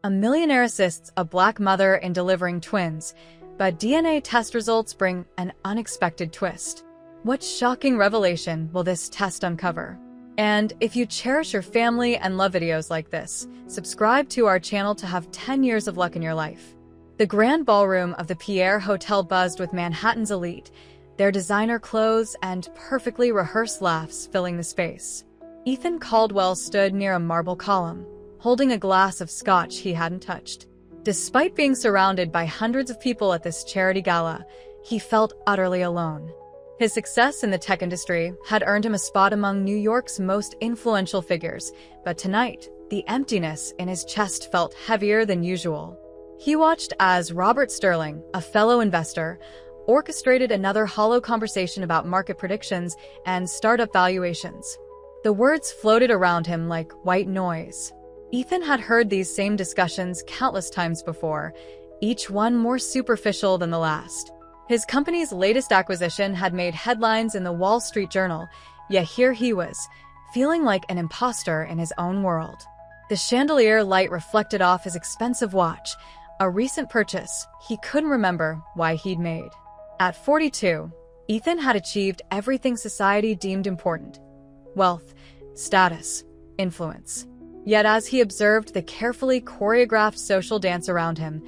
A millionaire assists a black mother in delivering twins, but DNA test results bring an unexpected twist. What shocking revelation will this test uncover? And if you cherish your family and love videos like this, subscribe to our channel to have 10 years of luck in your life. The grand ballroom of the Pierre Hotel buzzed with Manhattan's elite, their designer clothes and perfectly rehearsed laughs filling the space. Ethan Caldwell stood near a marble column, holding a glass of scotch he hadn't touched. Despite being surrounded by hundreds of people at this charity gala, he felt utterly alone. His success in the tech industry had earned him a spot among New York's most influential figures, but tonight, the emptiness in his chest felt heavier than usual. He watched as Robert Sterling, a fellow investor, orchestrated another hollow conversation about market predictions and startup valuations. The words floated around him like white noise. Ethan had heard these same discussions countless times before, each one more superficial than the last. His company's latest acquisition had made headlines in the Wall Street Journal, yet here he was, feeling like an imposter in his own world. The chandelier light reflected off his expensive watch, a recent purchase he couldn't remember why he'd made. At 42, Ethan had achieved everything society deemed important: wealth, status, influence. Yet as he observed the carefully choreographed social dance around him,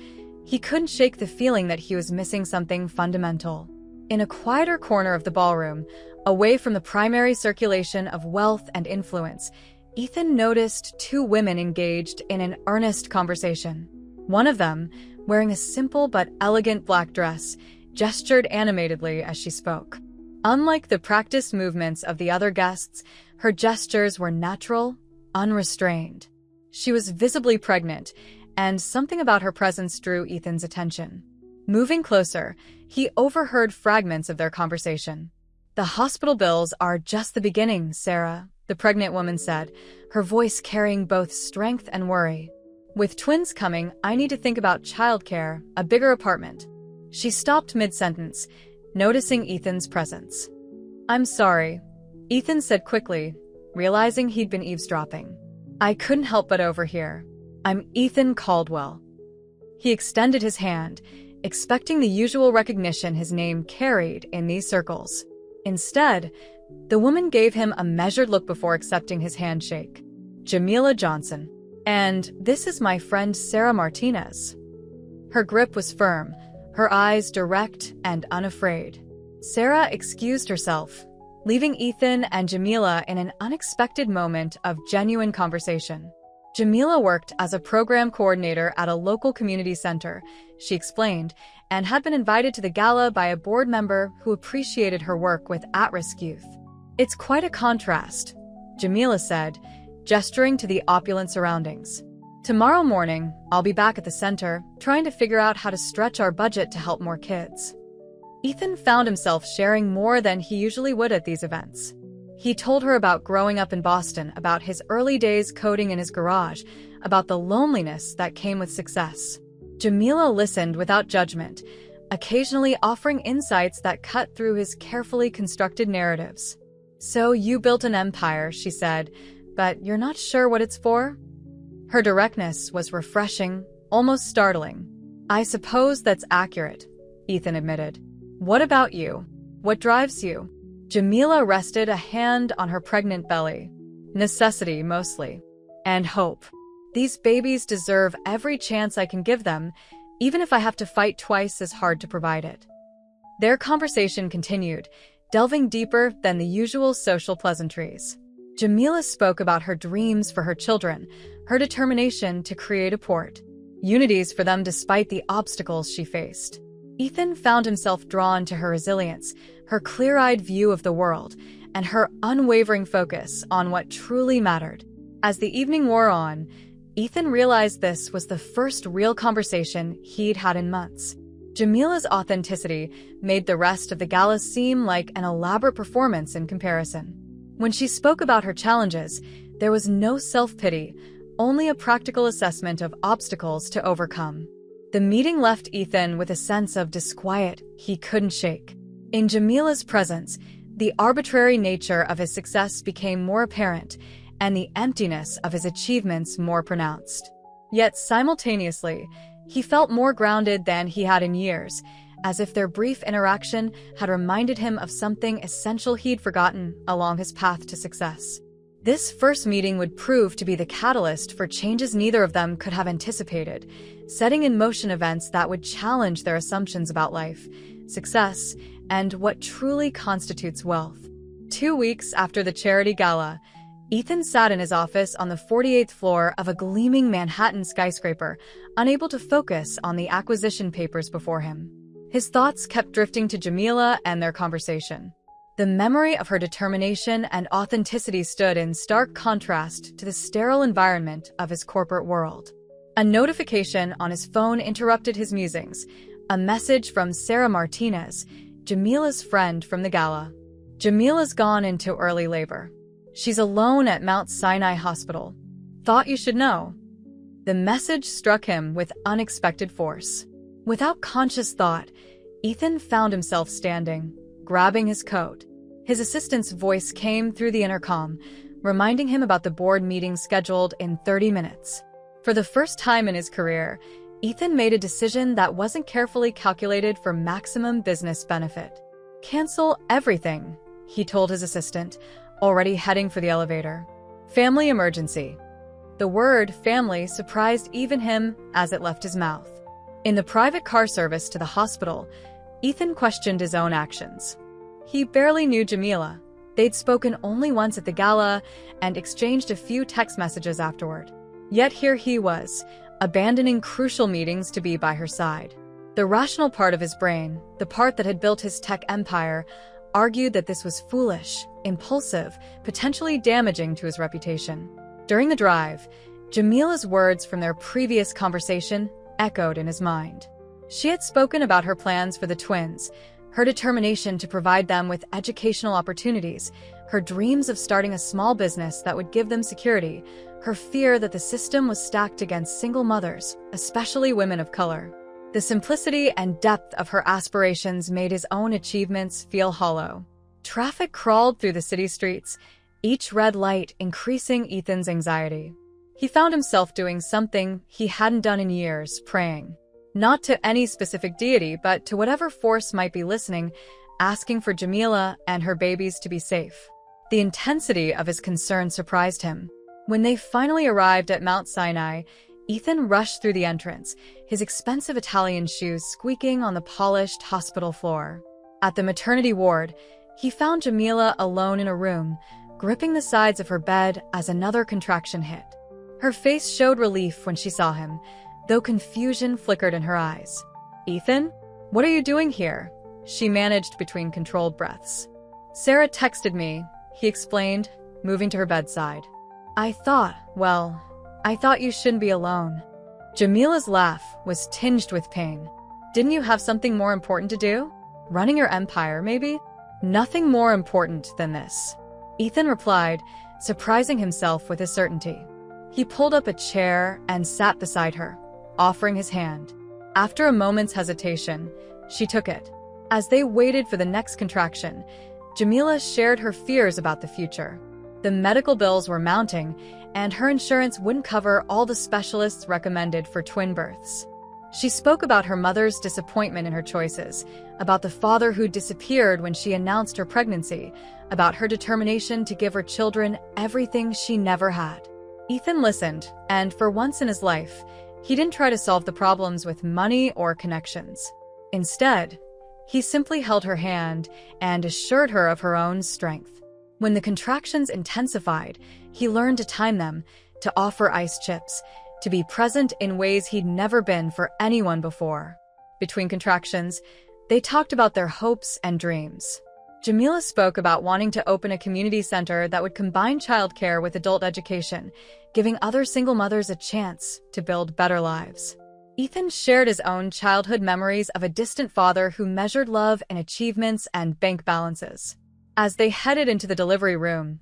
he couldn't shake the feeling that he was missing something fundamental. In a quieter corner of the ballroom, away from the primary circulation of wealth and influence, Ethan noticed two women engaged in an earnest conversation. One of them, wearing a simple but elegant black dress, gestured animatedly as she spoke. Unlike the practiced movements of the other guests, her gestures were natural, unrestrained. She was visibly pregnant, and something about her presence drew Ethan's attention. Moving closer, he overheard fragments of their conversation. "The hospital bills are just the beginning, Sarah," the pregnant woman said, her voice carrying both strength and worry. "With twins coming, I need to think about childcare, a bigger apartment." She stopped mid-sentence, noticing Ethan's presence. "I'm sorry," Ethan said quickly, realizing he'd been eavesdropping. "I couldn't help but overhear. I'm Ethan Caldwell." He extended his hand, expecting the usual recognition his name carried in these circles. Instead, the woman gave him a measured look before accepting his handshake. "Jamila Johnson. And this is my friend Sarah Martinez." Her grip was firm, her eyes direct and unafraid. Sarah excused herself, leaving Ethan and Jamila in an unexpected moment of genuine conversation. Jamila worked as a program coordinator at a local community center, she explained, and had been invited to the gala by a board member who appreciated her work with at-risk youth. "It's quite a contrast," Jamila said, gesturing to the opulent surroundings. "Tomorrow morning, I'll be back at the center, trying to figure out how to stretch our budget to help more kids." Ethan found himself sharing more than he usually would at these events. He told her about growing up in Boston, about his early days coding in his garage, about the loneliness that came with success. Jamila listened without judgment, occasionally offering insights that cut through his carefully constructed narratives. "So you built an empire," she said, "but you're not sure what it's for?" Her directness was refreshing, almost startling. "I suppose that's accurate," Ethan admitted. "What about you? What drives you?" Jamila rested a hand on her pregnant belly. "Necessity, mostly. And hope. These babies deserve every chance I can give them, even if I have to fight twice as hard to provide it." Their conversation continued, delving deeper than the usual social pleasantries. Jamila spoke about her dreams for her children, her determination to create a port, unities for them despite the obstacles she faced. Ethan found himself drawn to her resilience, her clear-eyed view of the world, and her unwavering focus on what truly mattered. As the evening wore on, Ethan realized this was the first real conversation he'd had in months. Jamila's authenticity made the rest of the gala seem like an elaborate performance in comparison. When she spoke about her challenges, there was no self-pity, only a practical assessment of obstacles to overcome. The meeting left Ethan with a sense of disquiet he couldn't shake. In Jamila's presence, the arbitrary nature of his success became more apparent, and the emptiness of his achievements more pronounced. Yet simultaneously, he felt more grounded than he had in years, as if their brief interaction had reminded him of something essential he'd forgotten along his path to success. This first meeting would prove to be the catalyst for changes neither of them could have anticipated, setting in motion events that would challenge their assumptions about life, success, and what truly constitutes wealth. 2 weeks after the charity gala, Ethan sat in his office on the 48th floor of a gleaming Manhattan skyscraper, unable to focus on the acquisition papers before him. His thoughts kept drifting to Jamila and their conversation. The memory of her determination and authenticity stood in stark contrast to the sterile environment of his corporate world. A notification on his phone interrupted his musings, a message from Sarah Martinez, Jamila's friend from the gala. Jamila's gone into early labor. She's alone at Mount Sinai Hospital. Thought you should know. The message struck him with unexpected force. Without conscious thought, Ethan found himself standing, grabbing his coat. His assistant's voice came through the intercom, reminding him about the board meeting scheduled in 30 minutes. For the first time in his career, Ethan made a decision that wasn't carefully calculated for maximum business benefit. "Cancel everything," he told his assistant, already heading for the elevator. "Family emergency." The word family surprised even him as it left his mouth. In the private car service to the hospital, Ethan questioned his own actions. He barely knew Jamila. They'd spoken only once at the gala and exchanged a few text messages afterward. Yet here he was, abandoning crucial meetings to be by her side. The rational part of his brain, the part that had built his tech empire, argued that this was foolish, impulsive, potentially damaging to his reputation. During the drive, Jamila's words from their previous conversation echoed in his mind. She had spoken about her plans for the twins, her determination to provide them with educational opportunities, her dreams of starting a small business that would give them security, her fear that the system was stacked against single mothers, especially women of color. The simplicity and depth of her aspirations made his own achievements feel hollow. Traffic crawled through the city streets, each red light increasing Ethan's anxiety. He found himself doing something he hadn't done in years, praying. Not to any specific deity, but to whatever force might be listening, asking for Jamila and her babies to be safe. The intensity of his concern surprised him. When they finally arrived at Mount Sinai, Ethan rushed through the entrance, his expensive Italian shoes squeaking on the polished hospital floor. At the maternity ward, he found Jamila alone in a room, gripping the sides of her bed as another contraction hit. Her face showed relief when she saw him, though confusion flickered in her eyes. "Ethan? What are you doing here?" she managed between controlled breaths. "Sarah texted me," he explained, moving to her bedside. I thought you shouldn't be alone." Jamila's laugh was tinged with pain. "Didn't you have something more important to do? Running your empire, maybe?" "Nothing more important than this," Ethan replied, surprising himself with his certainty. He pulled up a chair and sat beside her, offering his hand. After a moment's hesitation, she took it. As they waited for the next contraction, Jamila shared her fears about the future. The medical bills were mounting, and her insurance wouldn't cover all the specialists recommended for twin births. She spoke about her mother's disappointment in her choices, about the father who disappeared when she announced her pregnancy, about her determination to give her children everything she never had. Ethan listened, and for once in his life, he didn't try to solve the problems with money or connections. Instead, he simply held her hand and assured her of her own strength. When the contractions intensified, he learned to time them, to offer ice chips, to be present in ways he'd never been for anyone before. Between contractions, they talked about their hopes and dreams. Jamila spoke about wanting to open a community center that would combine childcare with adult education, giving other single mothers a chance to build better lives. Ethan shared his own childhood memories of a distant father who measured love in achievements and bank balances. As they headed into the delivery room,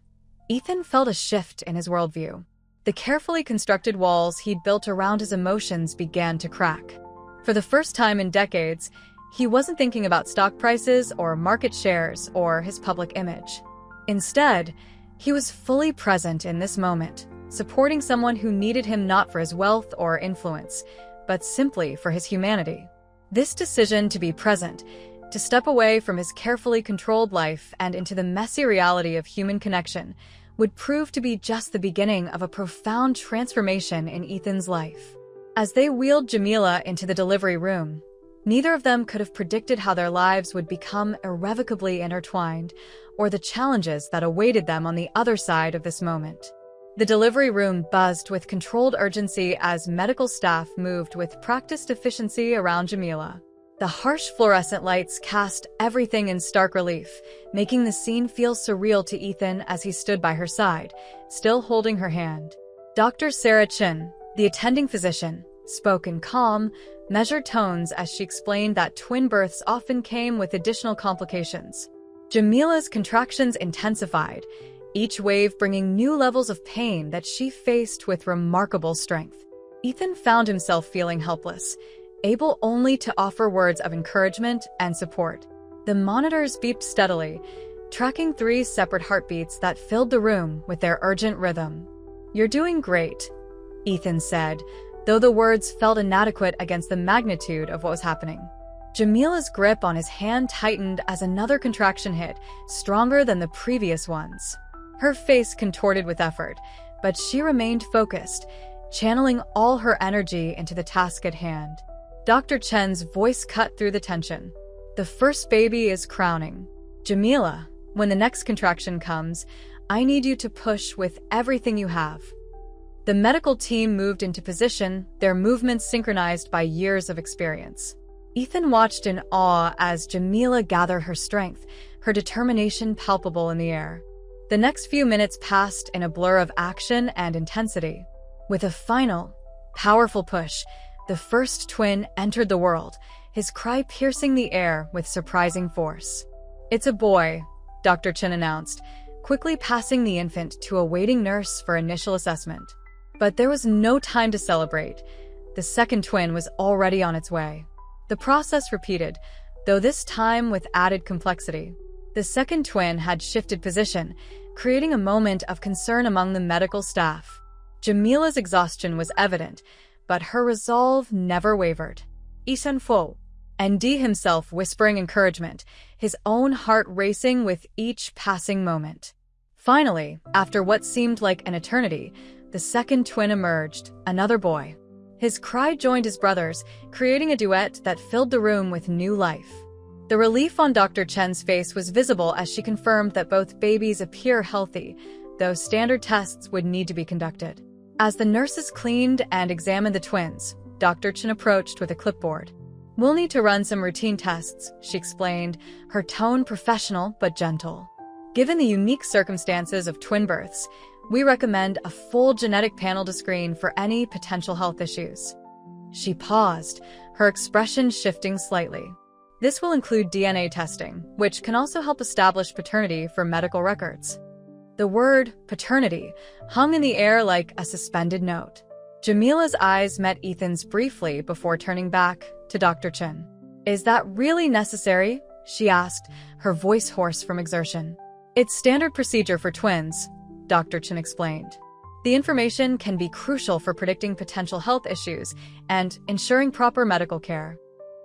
Ethan felt a shift in his worldview. The carefully constructed walls he'd built around his emotions began to crack. For the first time in decades, he wasn't thinking about stock prices or market shares or his public image. Instead, he was fully present in this moment, supporting someone who needed him not for his wealth or influence, but simply for his humanity. This decision to be present, to step away from his carefully controlled life and into the messy reality of human connection, would prove to be just the beginning of a profound transformation in Ethan's life. As they wheeled Jamila into the delivery room, neither of them could have predicted how their lives would become irrevocably intertwined, or the challenges that awaited them on the other side of this moment. The delivery room buzzed with controlled urgency as medical staff moved with practiced efficiency around Jamila. The harsh fluorescent lights cast everything in stark relief, making the scene feel surreal to Ethan as he stood by her side, still holding her hand. Dr. Sarah Chin, the attending physician, spoke in calm, measured tones as she explained that twin births often came with additional complications. Jamila's contractions intensified, each wave bringing new levels of pain that she faced with remarkable strength. Ethan found himself feeling helpless, able only to offer words of encouragement and support. The monitors beeped steadily, tracking 3 separate heartbeats that filled the room with their urgent rhythm. "You're doing great," Ethan said, though the words felt inadequate against the magnitude of what was happening. Jamila's grip on his hand tightened as another contraction hit, stronger than the previous ones. Her face contorted with effort, but she remained focused, channeling all her energy into the task at hand. Dr. Chen's voice cut through the tension. "The first baby is crowning. Jamila, when the next contraction comes, I need you to push with everything you have." The medical team moved into position, their movements synchronized by years of experience. Ethan watched in awe as Jamila gathered her strength, her determination palpable in the air. The next few minutes passed in a blur of action and intensity. With a final, powerful push, the first twin entered the world, his cry piercing the air with surprising force. "It's a boy," Dr. Chin announced, quickly passing the infant to a waiting nurse for initial assessment. But there was no time to celebrate. The second twin was already on its way. The process repeated, though this time with added complexity. The second twin had shifted position, creating a moment of concern among the medical staff. Jamila's exhaustion was evident, but her resolve never wavered. "Isan Fo," ND himself whispering encouragement, his own heart racing with each passing moment. Finally, after what seemed like an eternity, the second twin emerged, another boy. His cry joined his brother's, creating a duet that filled the room with new life. The relief on Dr. Chen's face was visible as she confirmed that both babies appear healthy, though standard tests would need to be conducted. As the nurses cleaned and examined the twins, Dr. Chen approached with a clipboard. "We'll need to run some routine tests," she explained, her tone professional but gentle. "Given the unique circumstances of twin births, we recommend a full genetic panel to screen for any potential health issues." She paused, her expression shifting slightly. "This will include DNA testing, which can also help establish paternity for medical records." The word paternity hung in the air like a suspended note. Jamila's eyes met Ethan's briefly before turning back to Dr. Chin. "Is that really necessary?" she asked, her voice hoarse from exertion. "It's standard procedure for twins," Dr. Chin explained. "The information can be crucial for predicting potential health issues and ensuring proper medical care."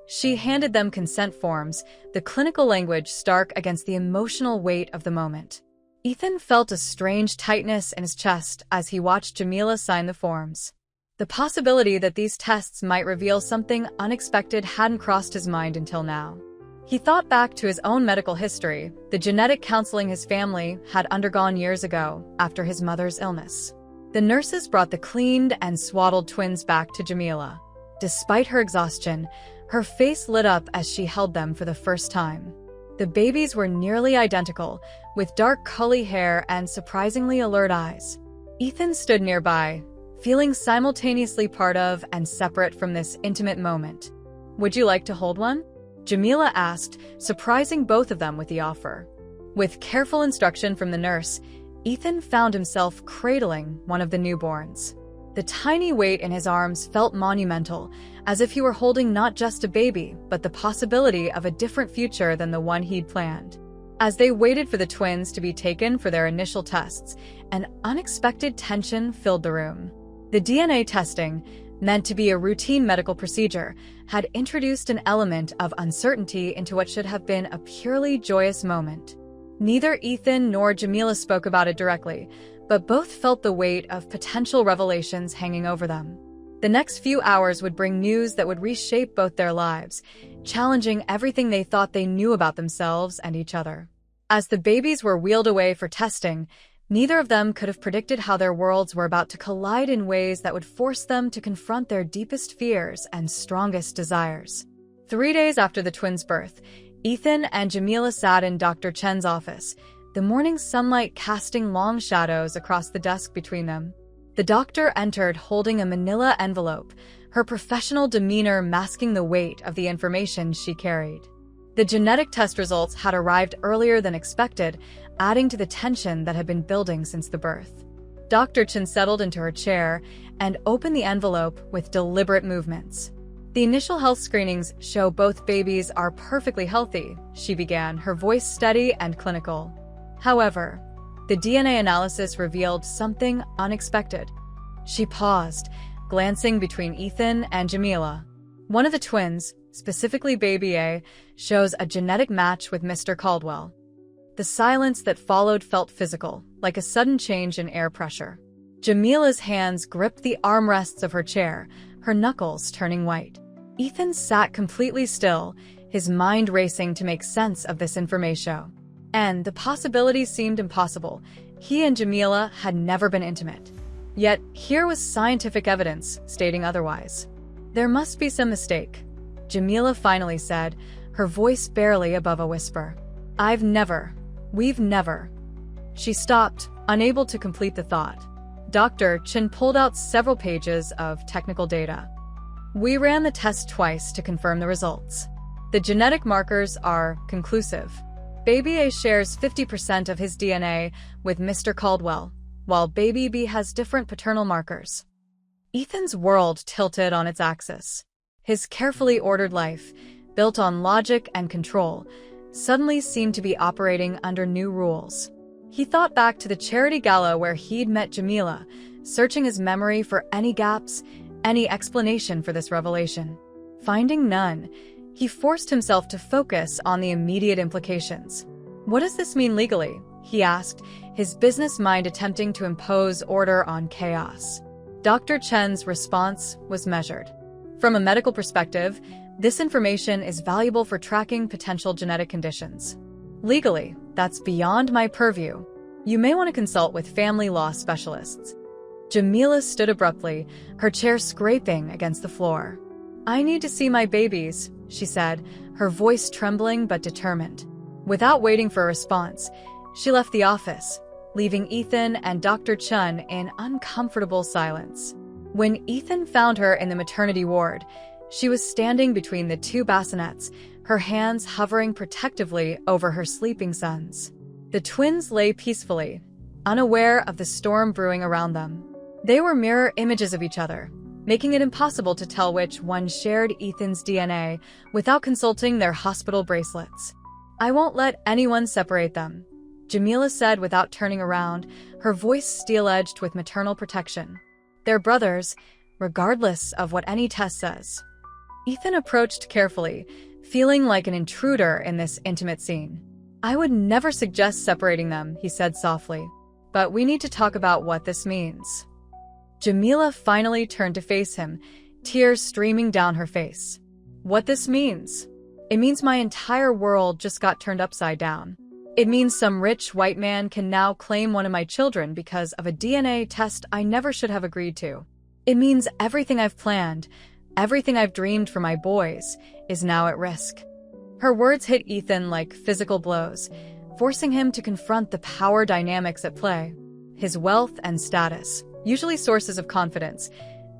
She handed them consent forms, the clinical language stark against the emotional weight of the moment. Ethan felt a strange tightness in his chest as he watched Jamila sign the forms. The possibility that these tests might reveal something unexpected hadn't crossed his mind until now. He thought back to his own medical history, the genetic counseling his family had undergone years ago after his mother's illness. The nurses brought the cleaned and swaddled twins back to Jamila. Despite her exhaustion, her face lit up as she held them for the first time. The babies were nearly identical, with dark curly hair and surprisingly alert eyes. Ethan stood nearby, feeling simultaneously part of and separate from this intimate moment. "Would you like to hold one?" Jamila asked, surprising both of them with the offer. With careful instruction from the nurse, Ethan found himself cradling one of the newborns. The tiny weight in his arms felt monumental, as if he were holding not just a baby, but the possibility of a different future than the one he'd planned. As they waited for the twins to be taken for their initial tests, An unexpected tension filled the room. The DNA testing, meant to be a routine medical procedure, had introduced an element of uncertainty into what should have been a purely joyous moment. Neither Ethan nor Jamila spoke about it directly, but both felt the weight of potential revelations hanging over them. The next few hours would bring news that would reshape both their lives, challenging everything they thought they knew about themselves and each other. As the babies were wheeled away for testing, neither of them could have predicted how their worlds were about to collide in ways that would force them to confront their deepest fears and strongest desires. 3 days after the twins' birth, Ethan and Jamila sat in Dr. Chen's office, the morning sunlight casting long shadows across the desk between them. The doctor entered holding a manila envelope, her professional demeanor masking the weight of the information she carried. The genetic test results had arrived earlier than expected, adding to the tension that had been building since the birth. Dr. Chen settled into her chair and opened the envelope with deliberate movements. "The initial health screenings show both babies are perfectly healthy," she began, her voice steady and clinical. However, the DNA analysis revealed something unexpected. She paused, glancing between Ethan and Jamila. One of the twins, specifically baby A, shows a genetic match with Mr. Caldwell. The silence that followed felt physical, like a sudden change in air pressure. Jamila's hands gripped the armrests of her chair, her knuckles turning white. Ethan sat completely still, his mind racing to make sense of this information. And the possibilities seemed impossible. He and Jamila had never been intimate. Yet, here was scientific evidence stating otherwise. "There must be some mistake," Jamila finally said, her voice barely above a whisper. We've never. She stopped, unable to complete the thought. Dr. Chen pulled out several pages of technical data. "We ran the test twice to confirm the results. The genetic markers are conclusive. Baby A shares 50% of his DNA with Mr. Caldwell, while Baby B has different paternal markers." Ethan's world tilted on its axis. His carefully ordered life, built on logic and control, suddenly seemed to be operating under new rules. He thought back to the charity gala where he'd met Jamila, searching his memory for any gaps, any explanation for this revelation. Finding none, he forced himself to focus on the immediate implications. "What does this mean legally?" he asked, his business mind attempting to impose order on chaos. Dr. Chen's response was measured. "From a medical perspective, this information is valuable for tracking potential genetic conditions. Legally, that's beyond my purview. You may want to consult with family law specialists." Jamila stood abruptly, her chair scraping against the floor. "I need to see my babies," she said, her voice trembling but determined. Without waiting for a response, she left the office, leaving Ethan and Dr. Chen in uncomfortable silence. When Ethan found her in the maternity ward, she was standing between the two bassinets, her hands hovering protectively over her sleeping sons. The twins lay peacefully, unaware of the storm brewing around them. They were mirror images of each other, making it impossible to tell which one shared Ethan's DNA without consulting their hospital bracelets. "I won't let anyone separate them," Jamila said without turning around, her voice steel-edged with maternal protection. "They're brothers, regardless of what any test says." Ethan approached carefully, feeling like an intruder in this intimate scene. "I would never suggest separating them," he said softly. "But we need to talk about what this means." Jamila finally turned to face him, tears streaming down her face. "What this means? It means my entire world just got turned upside down. It means some rich white man can now claim one of my children because of a DNA test I never should have agreed to. It means everything I've planned, everything I've dreamed for my boys, is now at risk." Her words hit Ethan like physical blows, forcing him to confront the power dynamics at play. His wealth and status, usually sources of confidence,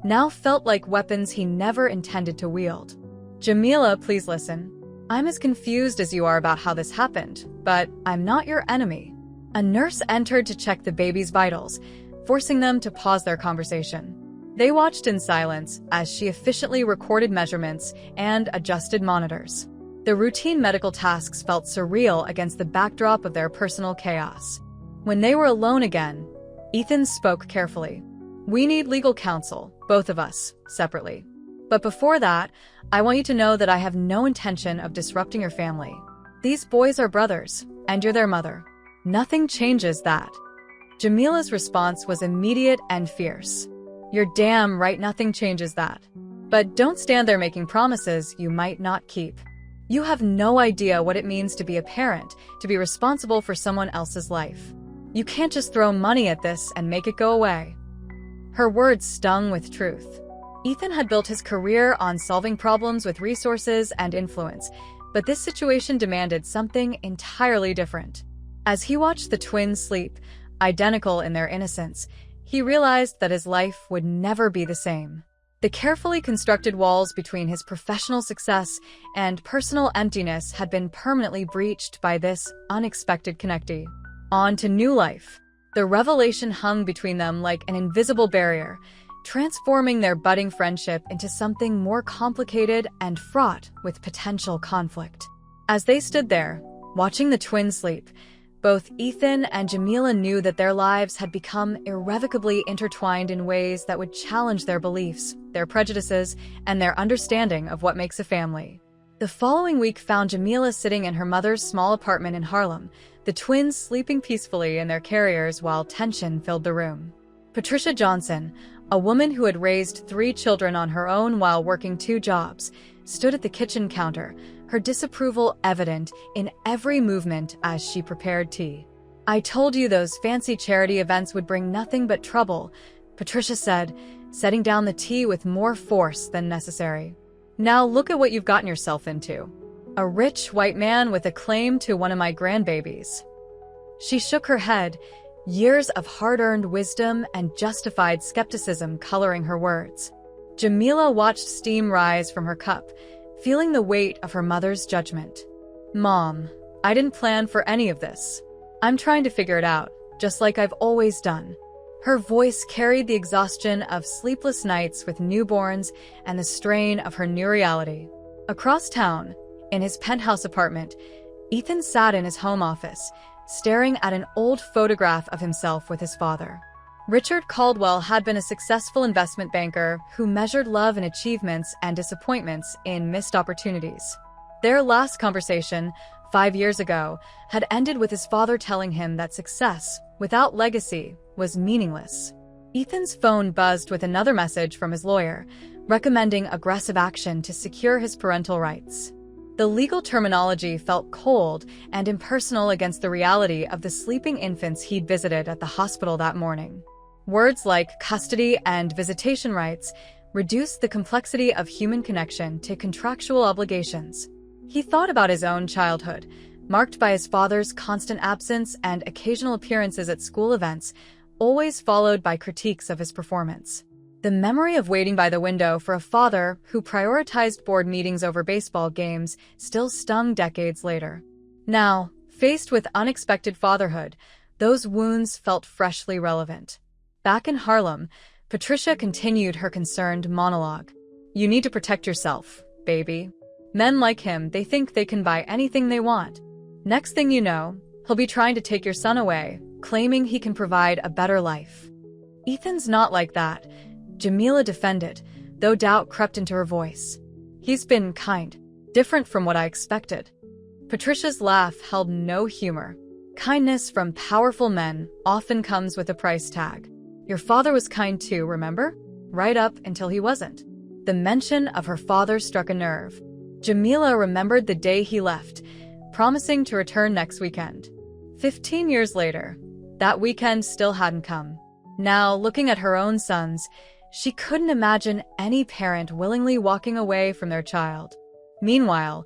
now felt like weapons he never intended to wield. "Jamila, please listen. I'm as confused as you are about how this happened, but I'm not your enemy." A nurse entered to check the baby's vitals, forcing them to pause their conversation. They watched in silence as she efficiently recorded measurements and adjusted monitors. The routine medical tasks felt surreal against the backdrop of their personal chaos. When they were alone again, Ethan spoke carefully. "We need legal counsel, both of us, separately. But before that, I want you to know that I have no intention of disrupting your family. These boys are brothers, and you're their mother. Nothing changes that." Jamila's response was immediate and fierce. "You're damn right nothing changes that. But don't stand there making promises you might not keep. You have no idea what it means to be a parent, to be responsible for someone else's life. You can't just throw money at this and make it go away." Her words stung with truth. Ethan had built his career on solving problems with resources and influence, but this situation demanded something entirely different. As he watched the twins sleep, identical in their innocence, he realized that his life would never be the same. The carefully constructed walls between his professional success and personal emptiness had been permanently breached by this unexpected connectee. On to new life. The revelation hung between them like an invisible barrier, transforming their budding friendship into something more complicated and fraught with potential conflict. As they stood there, watching the twins sleep, both Ethan and Jamila knew that their lives had become irrevocably intertwined in ways that would challenge their beliefs, their prejudices, and their understanding of what makes a family. The following week found Jamila sitting in her mother's small apartment in Harlem, the twins sleeping peacefully in their carriers while tension filled the room. Patricia Johnson, a woman who had raised 3 children on her own while working 2 jobs, stood at the kitchen counter, her disapproval evident in every movement as she prepared tea. "I told you those fancy charity events would bring nothing but trouble," Patricia said, setting down the tea with more force than necessary. "Now look at what you've gotten yourself into. A rich white man with a claim to one of my grandbabies." She shook her head, years of hard-earned wisdom and justified skepticism coloring her words. Jamila watched steam rise from her cup, feeling the weight of her mother's judgment. "Mom, I didn't plan for any of this. I'm trying to figure it out, just like I've always done." Her voice carried the exhaustion of sleepless nights with newborns and the strain of her new reality. Across town, in his penthouse apartment, Ethan sat in his home office, staring at an old photograph of himself with his father. Richard Caldwell had been a successful investment banker who measured love and achievements and disappointments in missed opportunities. Their last conversation, 5 years ago, had ended with his father telling him that success, without legacy, was meaningless. Ethan's phone buzzed with another message from his lawyer, recommending aggressive action to secure his parental rights. The legal terminology felt cold and impersonal against the reality of the sleeping infants he'd visited at the hospital that morning. Words like custody and visitation rights reduced the complexity of human connection to contractual obligations. He thought about his own childhood, marked by his father's constant absence and occasional appearances at school events, always followed by critiques of his performance. The memory of waiting by the window for a father who prioritized board meetings over baseball games still stung decades later. Now, faced with unexpected fatherhood, those wounds felt freshly relevant. Back in Harlem, Patricia continued her concerned monologue. "You need to protect yourself, baby. Men like him, they think they can buy anything they want. Next thing you know, he'll be trying to take your son away, claiming he can provide a better life." "Ethan's not like that," Jamila defended, though doubt crept into her voice. "He's been kind, different from what I expected." Patricia's laugh held no humor. "Kindness from powerful men often comes with a price tag. Your father was kind too, remember? Right up until he wasn't." The mention of her father struck a nerve. Jamila remembered the day he left, promising to return next weekend. 15 years later, that weekend still hadn't come. Now, looking at her own sons, she couldn't imagine any parent willingly walking away from their child. Meanwhile,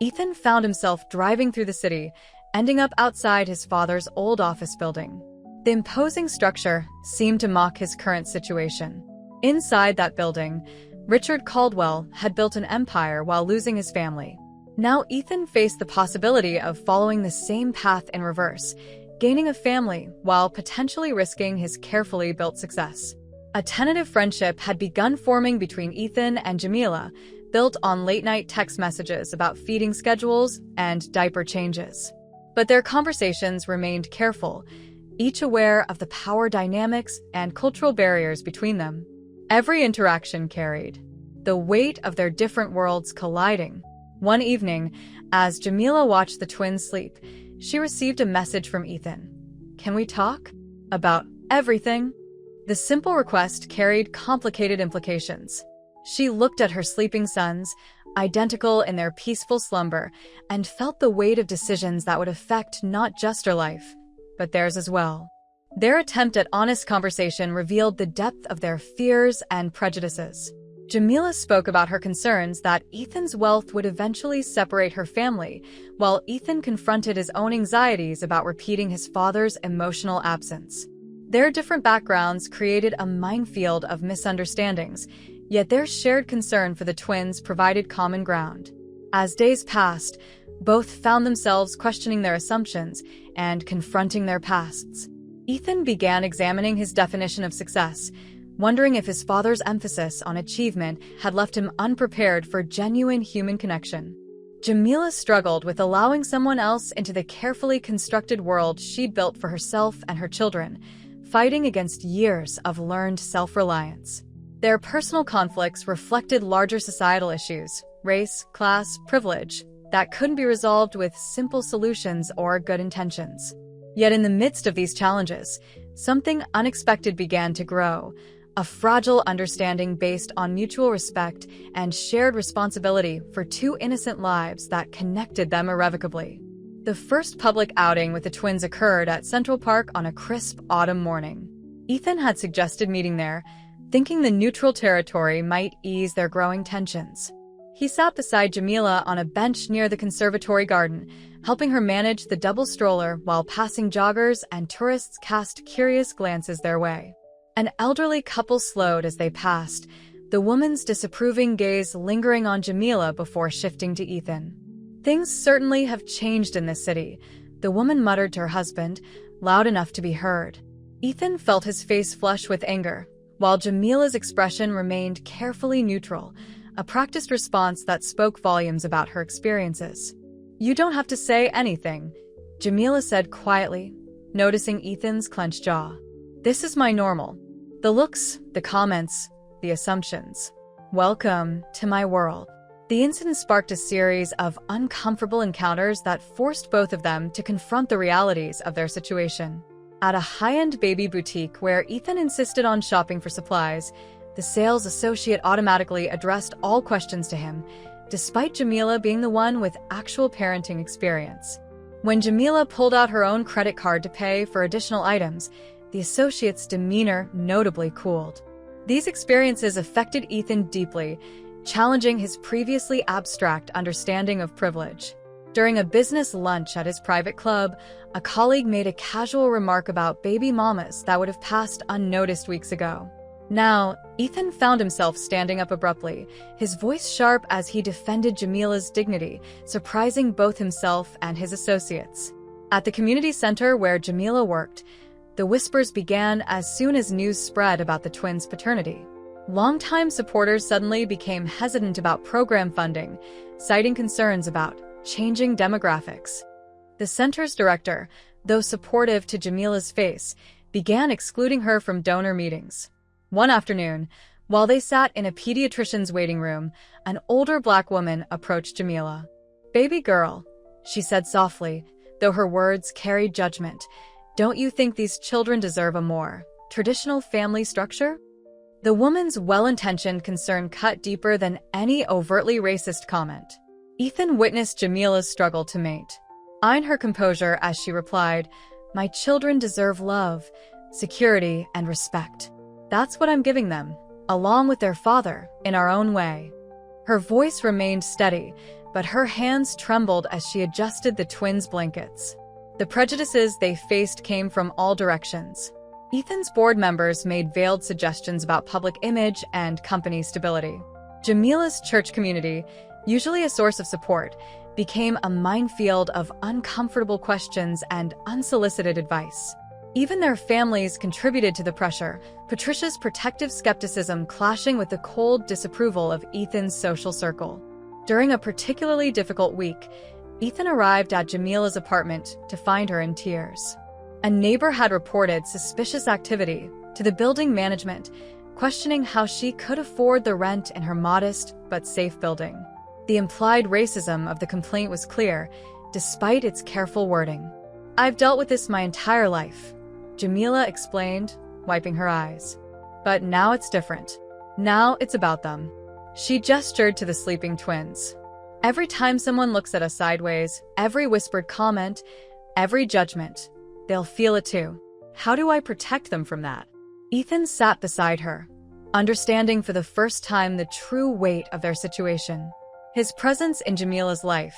Ethan found himself driving through the city, ending up outside his father's old office building. The imposing structure seemed to mock his current situation. Inside that building, Richard Caldwell had built an empire while losing his family. Now Ethan faced the possibility of following the same path in reverse, gaining a family while potentially risking his carefully built success. A tentative friendship had begun forming between Ethan and Jamila, built on late-night text messages about feeding schedules and diaper changes. But their conversations remained careful, each aware of the power dynamics and cultural barriers between them. Every interaction carried the weight of their different worlds colliding. One evening, as Jamila watched the twins sleep, she received a message from Ethan. "Can we talk? About everything?" The simple request carried complicated implications. She looked at her sleeping sons, identical in their peaceful slumber, and felt the weight of decisions that would affect not just her life, but theirs as well. Their attempt at honest conversation revealed the depth of their fears and prejudices. Jamila spoke about her concerns that Ethan's wealth would eventually separate her family, while Ethan confronted his own anxieties about repeating his father's emotional absence. Their different backgrounds created a minefield of misunderstandings, yet their shared concern for the twins provided common ground. As days passed, both found themselves questioning their assumptions and confronting their pasts. Ethan began examining his definition of success, wondering if his father's emphasis on achievement had left him unprepared for genuine human connection. Jamila struggled with allowing someone else into the carefully constructed world she'd built for herself and her children, fighting against years of learned self-reliance. Their personal conflicts reflected larger societal issues, race, class, privilege, that couldn't be resolved with simple solutions or good intentions. Yet in the midst of these challenges, something unexpected began to grow, a fragile understanding based on mutual respect and shared responsibility for two innocent lives that connected them irrevocably. The first public outing with the twins occurred at Central Park on a crisp autumn morning. Ethan had suggested meeting there, thinking the neutral territory might ease their growing tensions. He sat beside Jamila on a bench near the conservatory garden, helping her manage the double stroller while passing joggers and tourists cast curious glances their way. An elderly couple slowed as they passed, the woman's disapproving gaze lingering on Jamila before shifting to Ethan. "Things certainly have changed in this city," the woman muttered to her husband, loud enough to be heard. Ethan felt his face flush with anger, while Jamila's expression remained carefully neutral, a practiced response that spoke volumes about her experiences. "You don't have to say anything," Jamila said quietly, noticing Ethan's clenched jaw. "This is my normal. The looks, the comments, the assumptions. Welcome to my world." The incident sparked a series of uncomfortable encounters that forced both of them to confront the realities of their situation. At a high-end baby boutique where Ethan insisted on shopping for supplies, the sales associate automatically addressed all questions to him, despite Jamila being the one with actual parenting experience. When Jamila pulled out her own credit card to pay for additional items, the associate's demeanor notably cooled. These experiences affected Ethan deeply, challenging his previously abstract understanding of privilege. During a business lunch at his private club, a colleague made a casual remark about baby mamas that would have passed unnoticed weeks ago. Now, Ethan found himself standing up abruptly, his voice sharp as he defended Jamila's dignity, surprising both himself and his associates. At the community center where Jamila worked, the whispers began as soon as news spread about the twins' paternity. Longtime supporters suddenly became hesitant about program funding, citing concerns about changing demographics. The center's director, though supportive to Jamila's face, began excluding her from donor meetings. One afternoon, while they sat in a pediatrician's waiting room, an older Black woman approached Jamila. "Baby girl," she said softly, though her words carried judgment, "don't you think these children deserve a more traditional family structure?" The woman's well-intentioned concern cut deeper than any overtly racist comment. Ethan witnessed Jamila's struggle to mate, eyeing her composure as she replied, "My children deserve love, security, and respect. That's what I'm giving them, along with their father, in our own way." Her voice remained steady, but her hands trembled as she adjusted the twins' blankets. The prejudices they faced came from all directions. Ethan's board members made veiled suggestions about public image and company stability. Jamila's church community, usually a source of support, became a minefield of uncomfortable questions and unsolicited advice. Even their families contributed to the pressure, Patricia's protective skepticism clashing with the cold disapproval of Ethan's social circle. During a particularly difficult week, Ethan arrived at Jamila's apartment to find her in tears. A neighbor had reported suspicious activity to the building management, questioning how she could afford the rent in her modest but safe building. The implied racism of the complaint was clear, despite its careful wording. "I've dealt with this my entire life," Jamila explained, wiping her eyes. "But now it's different. Now it's about them." She gestured to the sleeping twins. "Every time someone looks at us sideways, every whispered comment, every judgment, they'll feel it too. How do I protect them from that?" Ethan sat beside her, understanding for the first time the true weight of their situation. His presence in Jamila's life,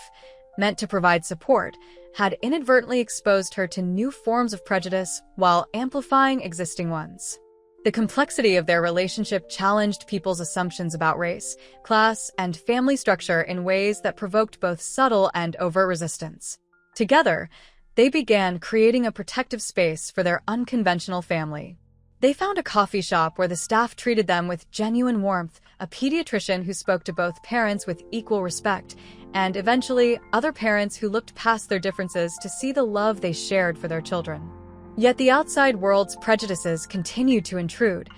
meant to provide support, had inadvertently exposed her to new forms of prejudice while amplifying existing ones. The complexity of their relationship challenged people's assumptions about race, class, and family structure in ways that provoked both subtle and overt resistance. Together, they began creating a protective space for their unconventional family. They found a coffee shop where the staff treated them with genuine warmth, a pediatrician who spoke to both parents with equal respect, and eventually other parents who looked past their differences to see the love they shared for their children. Yet the outside world's prejudices continued to intrude,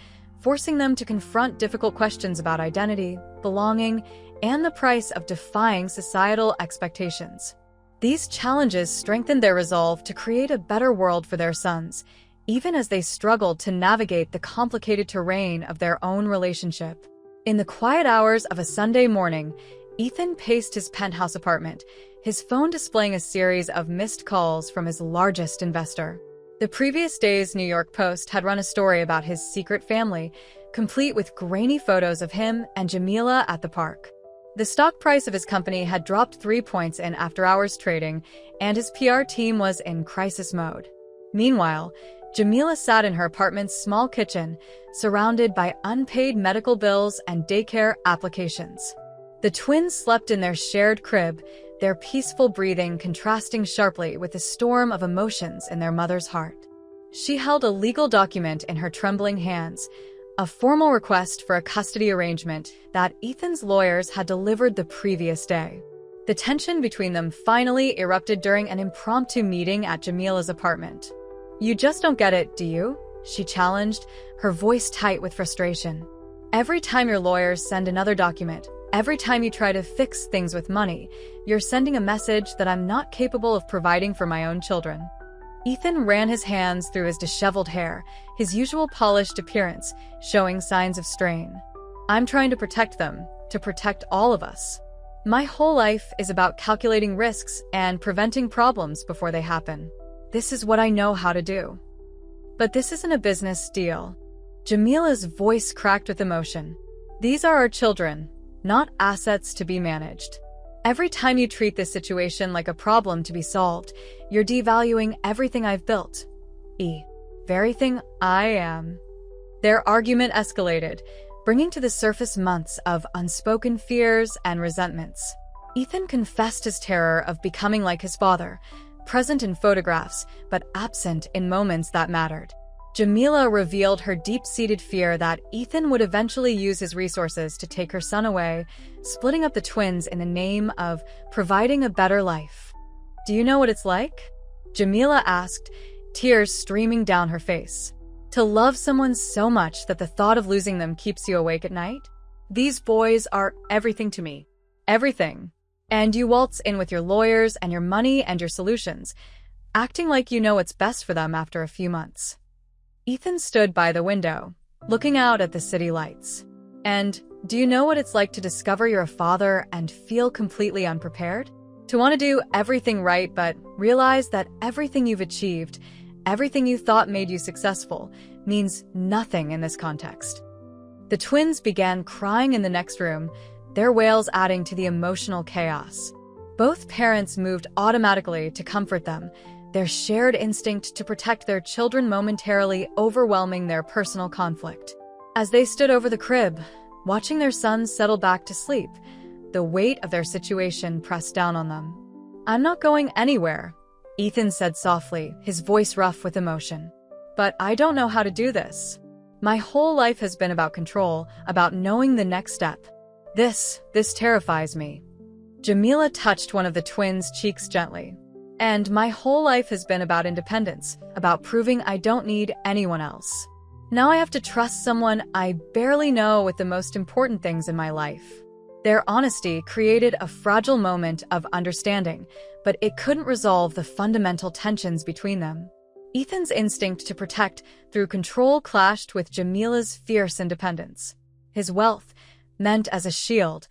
forcing them to confront difficult questions about identity, belonging, and the price of defying societal expectations. These challenges strengthened their resolve to create a better world for their sons, even as they struggled to navigate the complicated terrain of their own relationship. In the quiet hours of a Sunday morning, Ethan paced his penthouse apartment, his phone displaying a series of missed calls from his largest investor. The previous day's New York Post had run a story about his secret family, complete with grainy photos of him and Jamila at the park. The stock price of his company had dropped 3 points in after-hours trading, and his PR team was in crisis mode. Meanwhile, Jamila sat in her apartment's small kitchen, surrounded by unpaid medical bills and daycare applications. The twins slept in their shared crib, their peaceful breathing contrasting sharply with the storm of emotions in their mother's heart. She held a legal document in her trembling hands, a formal request for a custody arrangement that Ethan's lawyers had delivered the previous day. The tension between them finally erupted during an impromptu meeting at Jamila's apartment. "You just don't get it, do you?" she challenged, her voice tight with frustration. "Every time your lawyers send another document, every time you try to fix things with money, you're sending a message that I'm not capable of providing for my own children." Ethan ran his hands through his disheveled hair, his usual polished appearance showing signs of strain. "I'm trying to protect them, to protect all of us. My whole life is about calculating risks and preventing problems before they happen. This is what I know how to do." "But this isn't a business deal." Jamila's voice cracked with emotion. "These are our children, not assets to be managed. Every time you treat this situation like a problem to be solved, you're devaluing everything I've built. Very thing I am." Their argument escalated, bringing to the surface months of unspoken fears and resentments. Ethan confessed his terror of becoming like his father, present in photographs, but absent in moments that mattered. Jamila revealed her deep-seated fear that Ethan would eventually use his resources to take her son away, splitting up the twins in the name of providing a better life. "Do you know what it's like?" Jamila asked, tears streaming down her face. "To love someone so much that the thought of losing them keeps you awake at night? These boys are everything to me. Everything. And you waltz in with your lawyers and your money and your solutions, acting like you know what's best for them after a few months." Ethan stood by the window, looking out at the city lights. "And do you know what it's like to discover you're a father and feel completely unprepared? To want to do everything right but realize that everything you've achieved, everything you thought made you successful, means nothing in this context." The twins began crying in the next room, their wails adding to the emotional chaos. Both parents moved automatically to comfort them, their shared instinct to protect their children momentarily overwhelming their personal conflict. As they stood over the crib, watching their sons settle back to sleep, the weight of their situation pressed down on them. "I'm not going anywhere," Ethan said softly, his voice rough with emotion. "But I don't know how to do this. My whole life has been about control, about knowing the next step. This terrifies me." Jamila touched one of the twins' cheeks gently. And my whole life has been about independence, about proving I don't need anyone else. Now I have to trust someone I barely know with the most important things in my life. Their honesty created a fragile moment of understanding, but it couldn't resolve the fundamental tensions between them. Ethan's instinct to protect through control clashed with Jamila's fierce independence. His wealth, meant as a shield,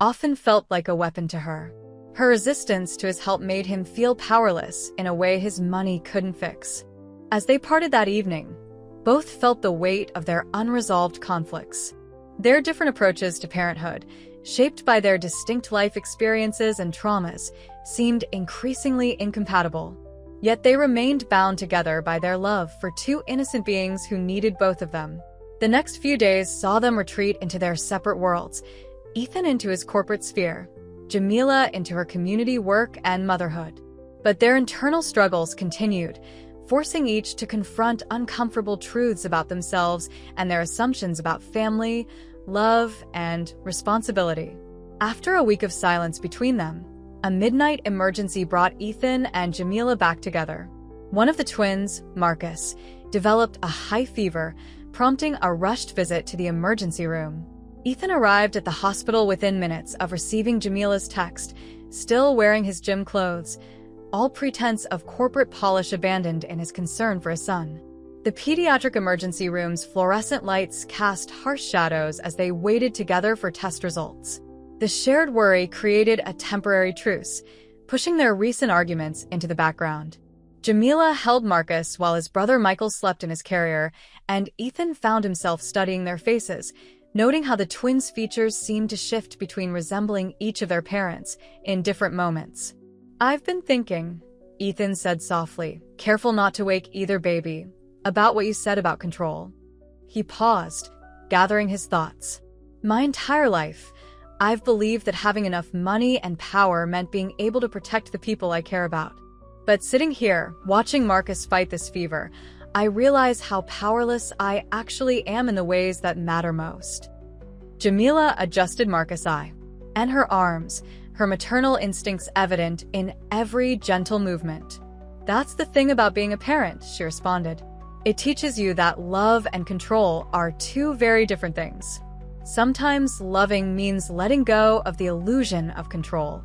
often felt like a weapon to her. Her resistance to his help made him feel powerless in a way his money couldn't fix. As they parted that evening, both felt the weight of their unresolved conflicts. Their different approaches to parenthood, shaped by their distinct life experiences and traumas, seemed increasingly incompatible. Yet they remained bound together by their love for two innocent beings who needed both of them. The next few days saw them retreat into their separate worlds, Ethan into his corporate sphere, Jamila into her community work and motherhood. But their internal struggles continued, forcing each to confront uncomfortable truths about themselves and their assumptions about family, love, and responsibility. After a week of silence between them, a midnight emergency brought Ethan and Jamila back together. One of the twins, Marcus, developed a high fever, prompting a rushed visit to the emergency room. Ethan arrived at the hospital within minutes of receiving Jamila's text, still wearing his gym clothes, all pretense of corporate polish abandoned in his concern for his son. The pediatric emergency room's fluorescent lights cast harsh shadows as they waited together for test results. The shared worry created a temporary truce, pushing their recent arguments into the background. Jamila held Marcus while his brother Michael slept in his carrier, and Ethan found himself studying their faces, noting how the twins' features seemed to shift between resembling each of their parents in different moments. "I've been thinking," Ethan said softly, careful not to wake either baby, "about what you said about control." He paused, gathering his thoughts. "My entire life, I've believed that having enough money and power meant being able to protect the people I care about. But sitting here, watching Marcus fight this fever, I realize how powerless I actually am in the ways that matter most." Jamila adjusted Marcus' eye, and her arms, her maternal instincts evident in every gentle movement. "That's the thing about being a parent," she responded. "It teaches you that love and control are two very different things. Sometimes loving means letting go of the illusion of control."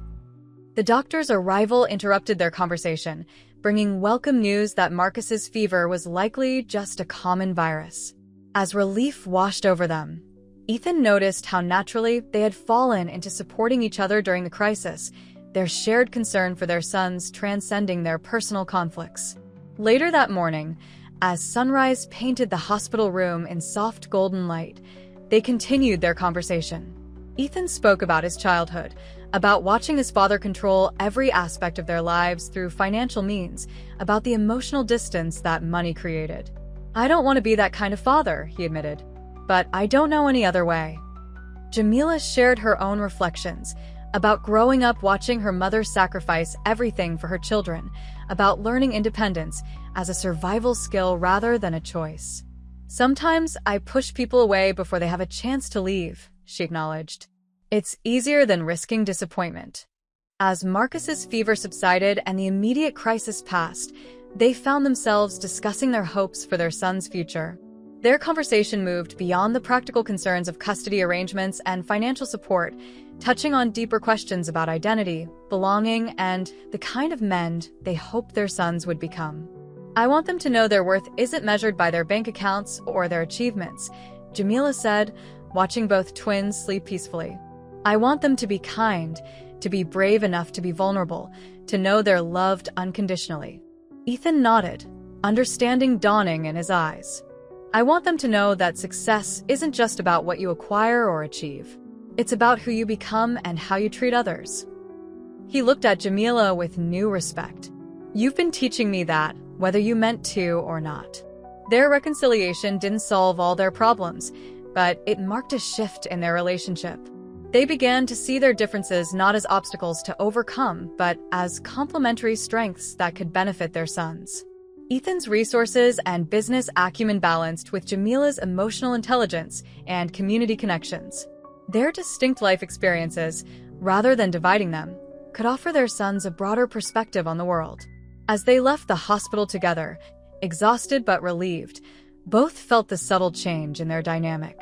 The doctor's arrival interrupted their conversation, bringing welcome news that Marcus's fever was likely just a common virus. As relief washed over them, Ethan noticed how naturally they had fallen into supporting each other during the crisis, their shared concern for their sons transcending their personal conflicts. Later that morning, as sunrise painted the hospital room in soft golden light, they continued their conversation. Ethan spoke about his childhood, about watching his father control every aspect of their lives through financial means, about the emotional distance that money created. "I don't want to be that kind of father," he admitted, "but I don't know any other way." Jamila shared her own reflections, about growing up watching her mother sacrifice everything for her children, about learning independence as a survival skill rather than a choice. "Sometimes I push people away before they have a chance to leave," she acknowledged. "It's easier than risking disappointment." As Marcus's fever subsided and the immediate crisis passed, they found themselves discussing their hopes for their son's future. Their conversation moved beyond the practical concerns of custody arrangements and financial support, touching on deeper questions about identity, belonging, and the kind of men they hoped their sons would become. "I want them to know their worth isn't measured by their bank accounts or their achievements," Jamila said, watching both twins sleep peacefully. "I want them to be kind, to be brave enough to be vulnerable, to know they're loved unconditionally." Ethan nodded, understanding dawning in his eyes. "I want them to know that success isn't just about what you acquire or achieve. It's about who you become and how you treat others." He looked at Jamila with new respect. "You've been teaching me that, whether you meant to or not." Their reconciliation didn't solve all their problems, but it marked a shift in their relationship. They began to see their differences not as obstacles to overcome, but as complementary strengths that could benefit their sons. Ethan's resources and business acumen balanced with Jamila's emotional intelligence and community connections. Their distinct life experiences, rather than dividing them, could offer their sons a broader perspective on the world. As they left the hospital together, exhausted but relieved, both felt the subtle change in their dynamic.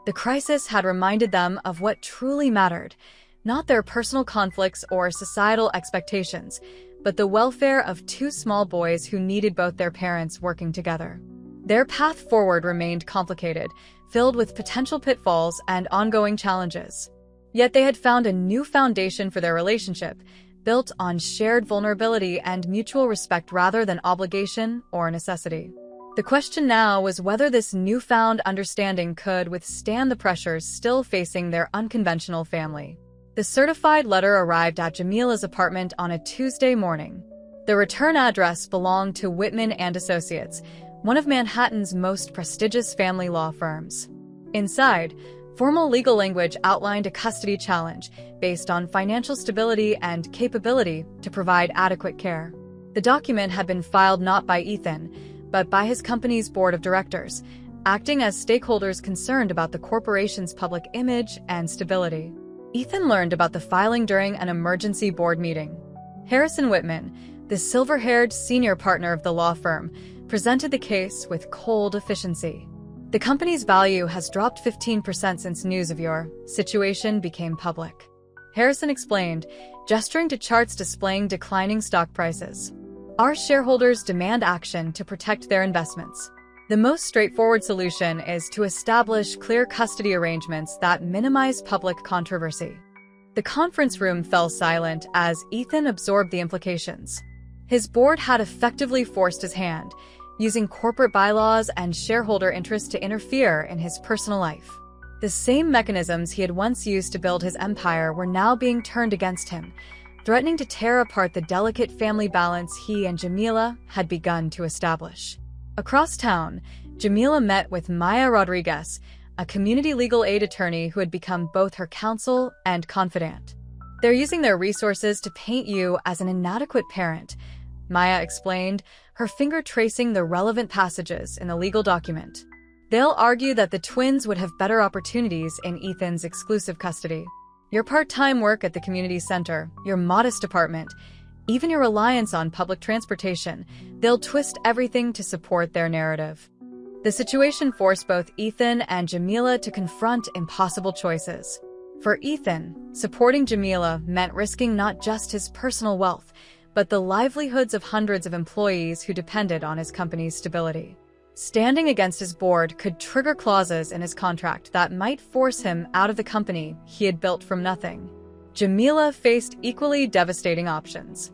The crisis had reminded them of what truly mattered, not their personal conflicts or societal expectations, but the welfare of two small boys who needed both their parents working together. Their path forward remained complicated, filled with potential pitfalls and ongoing challenges. Yet they had found a new foundation for their relationship, built on shared vulnerability and mutual respect rather than obligation or necessity. The question now was whether this newfound understanding could withstand the pressures still facing their unconventional family. The certified letter arrived at Jamila's apartment on a Tuesday morning. The return address belonged to Whitman and Associates, one of Manhattan's most prestigious family law firms. Inside, formal legal language outlined a custody challenge based on financial stability and capability to provide adequate care. The document had been filed not by Ethan, but by his company's board of directors, acting as stakeholders concerned about the corporation's public image and stability. Ethan learned about the filing during an emergency board meeting. Harrison Whitman, the silver-haired senior partner of the law firm, presented the case with cold efficiency. The company's value has dropped 15% since news of your situation became public. Harrison explained, gesturing to charts displaying declining stock prices. Our shareholders demand action to protect their investments. The most straightforward solution is to establish clear custody arrangements that minimize public controversy. The conference room fell silent as Ethan absorbed the implications. His board had effectively forced his hand, using corporate bylaws and shareholder interests to interfere in his personal life. The same mechanisms he had once used to build his empire were now being turned against him, threatening to tear apart the delicate family balance he and Jamila had begun to establish. Across town, Jamila met with Maya Rodriguez, a community legal aid attorney who had become both her counsel and confidant. They're using their resources to paint you as an inadequate parent, Maya explained, her finger tracing the relevant passages in the legal document. They'll argue that the twins would have better opportunities in Ethan's exclusive custody. Your part-time work at the community center, your modest apartment, even your reliance on public transportation, they'll twist everything to support their narrative. The situation forced both Ethan and Jamila to confront impossible choices. For Ethan, supporting Jamila meant risking not just his personal wealth, but the livelihoods of hundreds of employees who depended on his company's stability. Standing against his board could trigger clauses in his contract that might force him out of the company he had built from nothing. Jamila faced equally devastating options.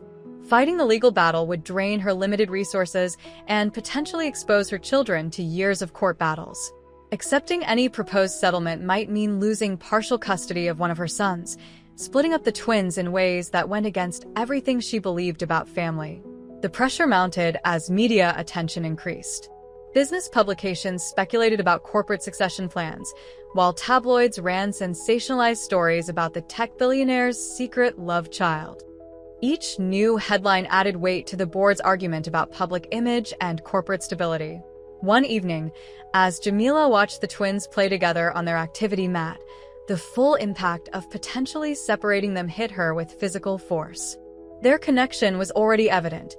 Fighting the legal battle would drain her limited resources and potentially expose her children to years of court battles. Accepting any proposed settlement might mean losing partial custody of one of her sons, splitting up the twins in ways that went against everything she believed about family. The pressure mounted as media attention increased. Business publications speculated about corporate succession plans, while tabloids ran sensationalized stories about the tech billionaire's secret love child. Each new headline added weight to the board's argument about public image and corporate stability. One evening, as Jamila watched the twins play together on their activity mat, the full impact of potentially separating them hit her with physical force. Their connection was already evident.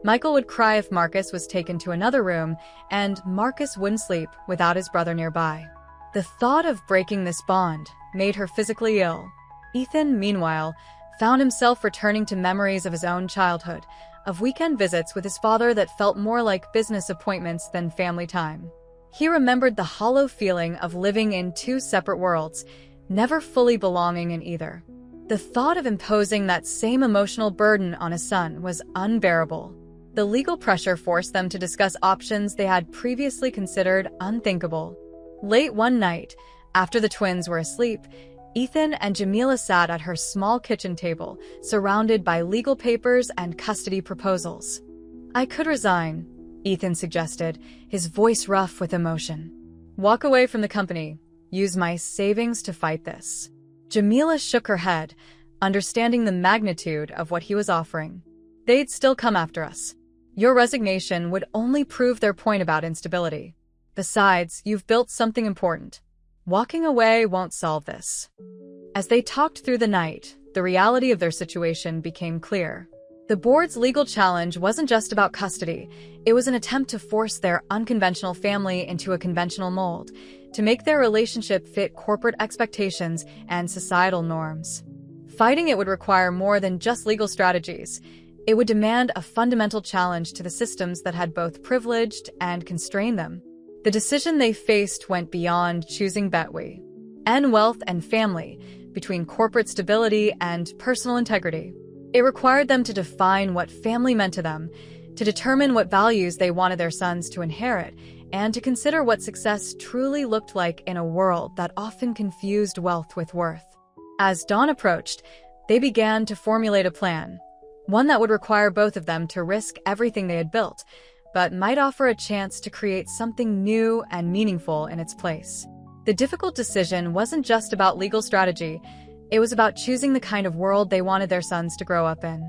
Michael would cry if Marcus was taken to another room, and Marcus wouldn't sleep without his brother nearby. The thought of breaking this bond made her physically ill. Ethan, meanwhile, found himself returning to memories of his own childhood, of weekend visits with his father that felt more like business appointments than family time. He remembered the hollow feeling of living in two separate worlds, never fully belonging in either. The thought of imposing that same emotional burden on a son was unbearable. The legal pressure forced them to discuss options they had previously considered unthinkable. Late one night, after the twins were asleep, Ethan and Jamila sat at her small kitchen table, surrounded by legal papers and custody proposals. "I could resign," Ethan suggested, his voice rough with emotion. "Walk away from the company. Use my savings to fight this." Jamila shook her head, understanding the magnitude of what he was offering. "They'd still come after us. Your resignation would only prove their point about instability. Besides, you've built something important. Walking away won't solve this." As they talked through the night, the reality of their situation became clear. The board's legal challenge wasn't just about custody. It was an attempt to force their unconventional family into a conventional mold, to make their relationship fit corporate expectations and societal norms. Fighting it would require more than just legal strategies. It would demand a fundamental challenge to the systems that had both privileged and constrained them. The decision they faced went beyond choosing between wealth and family, between corporate stability and personal integrity. It required them to define what family meant to them, to determine what values they wanted their sons to inherit, and to consider what success truly looked like in a world that often confused wealth with worth. As dawn approached, they began to formulate a plan, one that would require both of them to risk everything they had built, but might offer a chance to create something new and meaningful in its place. The difficult decision wasn't just about legal strategy. It was about choosing the kind of world they wanted their sons to grow up in.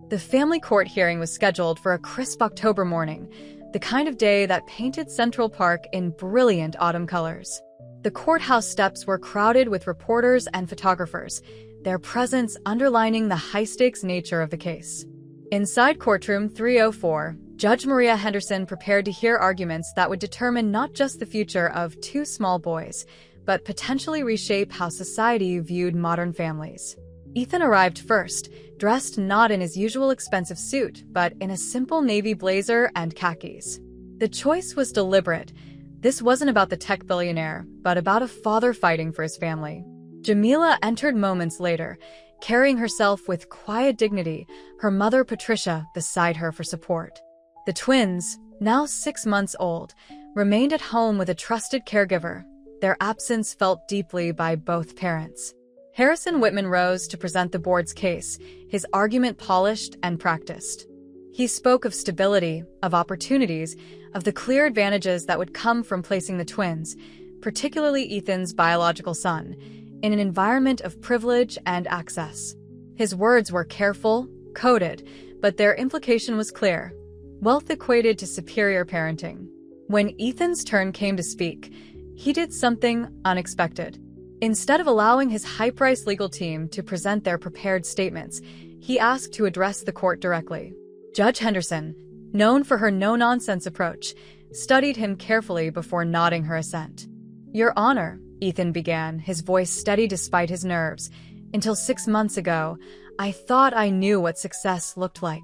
The family court hearing was scheduled for a crisp October morning, the kind of day that painted Central Park in brilliant autumn colors. The courthouse steps were crowded with reporters and photographers, their presence underlining the high-stakes nature of the case. Inside courtroom 304, Judge Maria Henderson prepared to hear arguments that would determine not just the future of two small boys, but potentially reshape how society viewed modern families. Ethan arrived first, dressed not in his usual expensive suit, but in a simple navy blazer and khakis. The choice was deliberate. This wasn't about the tech billionaire, but about a father fighting for his family. Jamila entered moments later, carrying herself with quiet dignity, her mother Patricia beside her for support. The twins, now 6 months old, remained at home with a trusted caregiver, their absence felt deeply by both parents. Harrison Whitman rose to present the board's case, his argument polished and practiced. He spoke of stability, of opportunities, of the clear advantages that would come from placing the twins, particularly Ethan's biological son, in an environment of privilege and access. His words were careful, coded, but their implication was clear. Wealth equated to superior parenting. When Ethan's turn came to speak, he did something unexpected. Instead of allowing his high-priced legal team to present their prepared statements, he asked to address the court directly. Judge Henderson, known for her no-nonsense approach, studied him carefully before nodding her assent. "Your Honor," Ethan began, his voice steady despite his nerves, "until 6 months ago, I thought I knew what success looked like.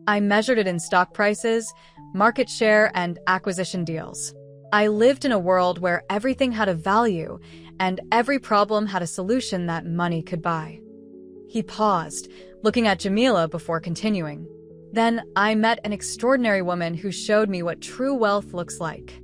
I measured it in stock prices, market share, and acquisition deals. I lived in a world where everything had a value, and every problem had a solution that money could buy." He paused, looking at Jamila before continuing. "Then I met an extraordinary woman who showed me what true wealth looks like."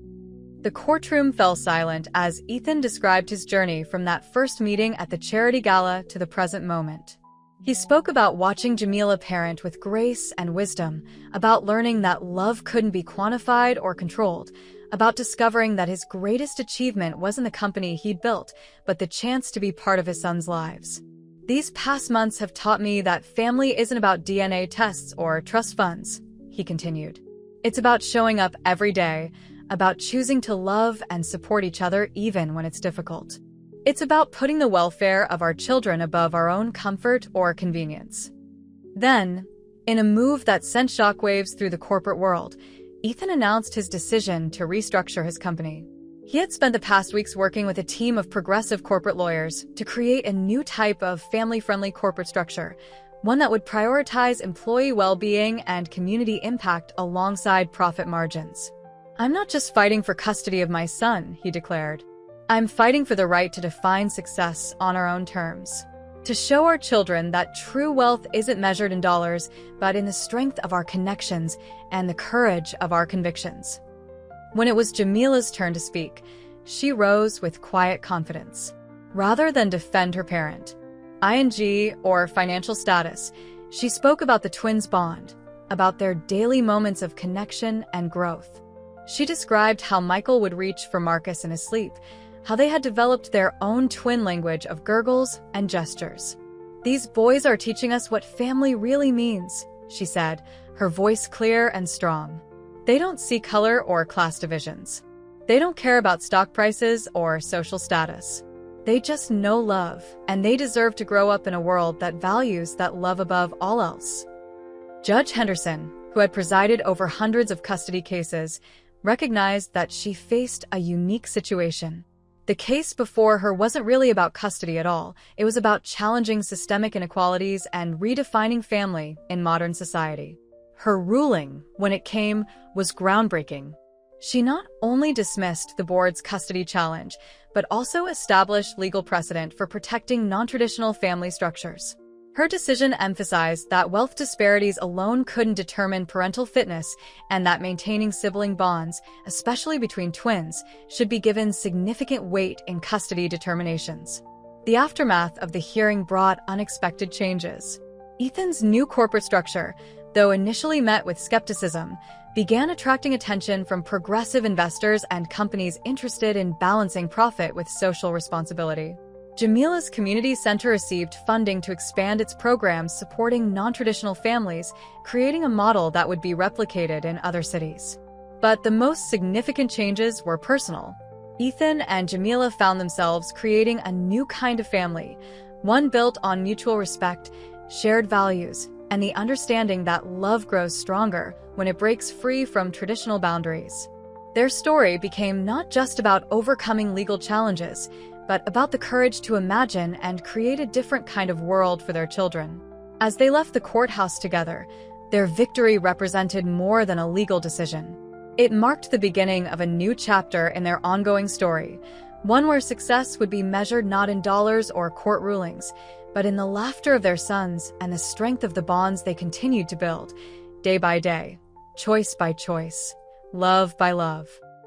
The courtroom fell silent as Ethan described his journey from that first meeting at the charity gala to the present moment. He spoke about watching Jamila parent with grace and wisdom, about learning that love couldn't be quantified or controlled, about discovering that his greatest achievement wasn't the company he'd built, but the chance to be part of his sons' lives. "These past months have taught me that family isn't about DNA tests or trust funds," he continued. "It's about showing up every day, about choosing to love and support each other even when it's difficult. It's about putting the welfare of our children above our own comfort or convenience." Then, in a move that sent shockwaves through the corporate world, Ethan announced his decision to restructure his company. He had spent the past weeks working with a team of progressive corporate lawyers to create a new type of family-friendly corporate structure, one that would prioritize employee well-being and community impact alongside profit margins. "I'm not just fighting for custody of my son," he declared. "I'm fighting for the right to define success on our own terms. To show our children that true wealth isn't measured in dollars, but in the strength of our connections and the courage of our convictions." When it was Jamila's turn to speak, she rose with quiet confidence. Rather than defend her parent, ING, or financial status, she spoke about the twins' bond, about their daily moments of connection and growth. She described how Michael would reach for Marcus in his sleep, how they had developed their own twin language of gurgles and gestures. "These boys are teaching us what family really means," she said, her voice clear and strong. "They don't see color or class divisions. They don't care about stock prices or social status. They just know love, and they deserve to grow up in a world that values that love above all else. Judge Henderson, who had presided over hundreds of custody cases, recognized that she faced a unique situation. The case before her wasn't really about custody at all. It was about challenging systemic inequalities and redefining family in modern society. Her ruling, when it came, was groundbreaking. She not only dismissed the board's custody challenge, but also established legal precedent for protecting non-traditional family structures. Her decision emphasized that wealth disparities alone couldn't determine parental fitness and that maintaining sibling bonds, especially between twins, should be given significant weight in custody determinations. The aftermath of the hearing brought unexpected changes. Ethan's new corporate structure, though initially met with skepticism, began attracting attention from progressive investors and companies interested in balancing profit with social responsibility. Jamila's community center received funding to expand its programs supporting non-traditional families, creating a model that would be replicated in other cities. But the most significant changes were personal. Ethan and Jamila found themselves creating a new kind of family, one built on mutual respect, shared values, and the understanding that love grows stronger when it breaks free from traditional boundaries. Their story became not just about overcoming legal challenges, but about the courage to imagine and create a different kind of world for their children. As they left the courthouse together, their victory represented more than a legal decision. It marked the beginning of a new chapter in their ongoing story, one where success would be measured not in dollars or court rulings, but in the laughter of their sons and the strength of the bonds they continued to build, day by day, choice by choice, love by love.